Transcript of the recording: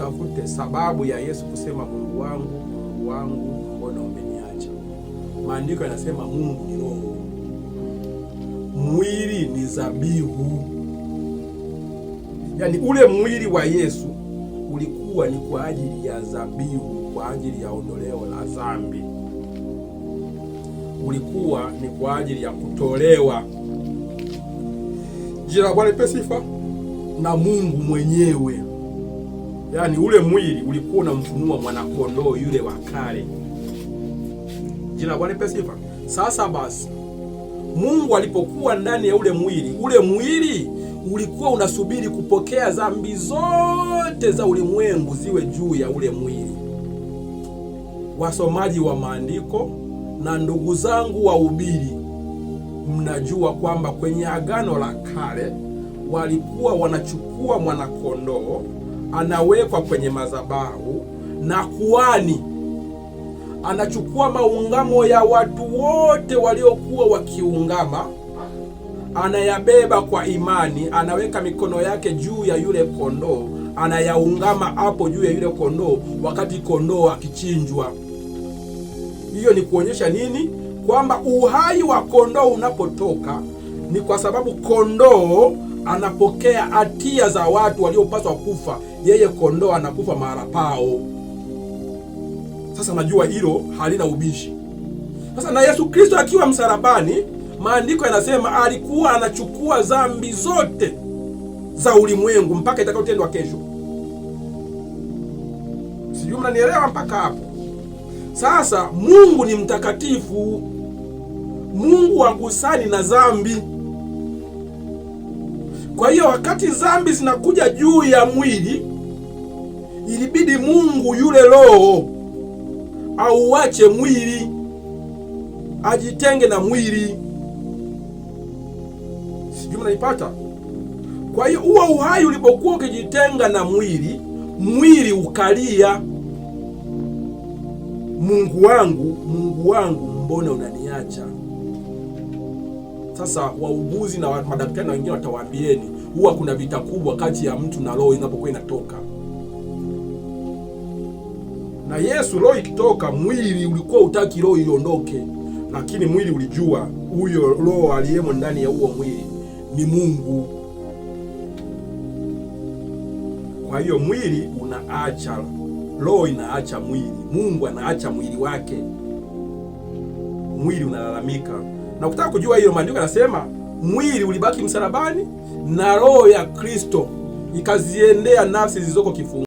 utafute sababu ya Yesu kusema Mungu wangu, Mungu wangu, mbona umeniacha? Maandiko yanasema Mungu ni roho, mwili ni dhabihu. Yaani ule mwili wa Yesu ulikuwa ni kwa ajili ya dhabihu, kwa ajili ya ondoleo la dhambi, ulikuwa ni kwa ajili ya kutolewa. Jina la Bwana lipewe sifa. Na Mungu mwenyewe, yaani ule mwili ulikuwa unamfunua mwanakondoo yule wa kale. Jina la Bwana lipewe sifa. Sasa basi, Mungu alipokuwa ndani ya ule mwili ulikuwa unasubiri kupokea dhambi zote za ulimwengu ziwe juu ya ule mwili. Wasomaji wa maandiko na ndugu zangu wahubiri, mnajua kwamba kwenye Agano la Kale walikuwa wanachukua mwanakondoo, anawekwa kwenye madhabahu, na kuhani anachukua maungamo ya watu wote waliokuwa wakiungama, anayabeba kwa imani, anaweka mikono yake juu ya yule kondoo, anayaungama hapo juu ya yule kondoo wakati kondoo akichinjwa. Hiyo ni kuonyesha nini? Kwamba uhai wa kondoo unapotoka ni kwa sababu kondoo anapokea hatia za watu waliopaswa kufa, yeye kondoo anakufa mara pao. Sasa najua hilo halina ubishi. Sasa na Yesu Kristo akiwa msalabani, maandiko yanasema alikuwa anachukua dhambi zote za ulimwengu mpaka itakayotendwa kesho. Sijui mnanielewa mpaka hapo? Sasa Mungu ni mtakatifu. Mungu hagusani na dhambi. Kwa hiyo wakati dhambi zinakuja juu ya mwili, ilibidi Mungu yule roho auache mwili, ajitenge na mwili. Sijui mnaipata? Kwa hiyo huo uhai ulipokuwa ukijitenga na mwili, mwili ukalia, Mungu wangu, Mungu wangu, mbona unaniacha? Sasa wauguzi na madaktari na wengine watawaambieni, huwa kuna vita kubwa kati ya mtu na roho inapokuwa inatoka. Na Yesu roho ikitoka, mwili ulikuwa utaki roho iondoke, lakini mwili ulijua huyo roho aliyemo ndani ya huo mwili ni Mungu. Kwa hiyo mwili unaacha, roho inaacha mwili, Mungu anaacha mwili wake, mwili unalalamika. Na ukitaka kujua hiyo, maandiko yanasema mwili ulibaki msalabani na roho ya Kristo ikaziendea nafsi zilizoko kifungoni.